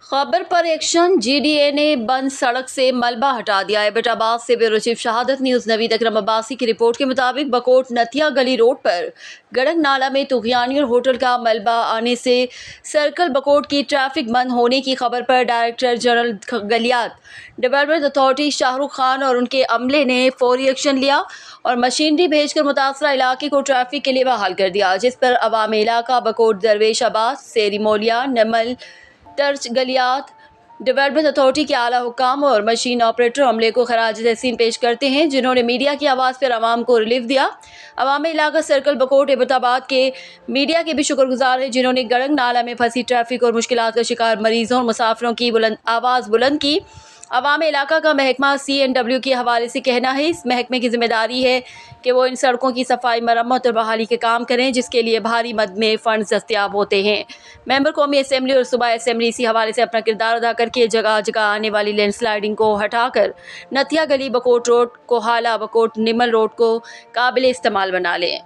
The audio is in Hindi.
खबर पर एक्शन। जीडीए ने बंद सड़क से मलबा हटा दिया है। एबटाबाद से ब्यूरो चीफ शहादत न्यूज नवीद अकरम अब्बासी की रिपोर्ट के मुताबिक बकोट नथिया गली रोड पर गड़क नाला में तुगयानी और होटल का मलबा आने से सर्कल बकोट की ट्रैफिक बंद होने की खबर पर director general Galiyat development authority Shahrukh Khan और उनके अमले ने फौरी एक्शन लिया और मशीनरी भेजकर मुतासरा इलाके को ट्रैफिक के लिए बहाल कर दिया, जिस पर अवाम इलाका बकोट दरवेशाबाद सेरी मोलिया नमल तर्च गलियात डेवलपमेंट अथॉरिटी के आला हुकाम और मशीन ऑपरेटर अमले को खराज तहसीन पेश करते हैं, जिन्होंने मीडिया की आवाज़ पर आवाम को रिलीफ दिया। अवामी इलाका सर्कल बकोट एबटाबाद के मीडिया के भी शुक्रगुजार है, जिन्होंने गड़क नाला में फंसी ट्रैफिक और मुश्किलात का शिकार मरीजों और मुसाफिरों की आवाज़ बुलंद की। अवाम इलाका का महकमा CNW के हवाले से कहना है, इस महकमे की जिम्मेदारी है कि वो इन सड़कों की सफाई, मरम्मत और बहाली के काम करें, जिसके लिए भारी मद में फ़ंड दस्तियाब होते हैं। मेंबर कौमी असम्बली और सूबाई असम्बली इसी हवाले से अपना किरदार अदा करके जगह जगह आने वाली लैंडस्लाइडिंग को हटाकर नथिया गली बकोट रोड, कोहाला बकोट निमल रोड को काबिल इस्तेमाल बना लें।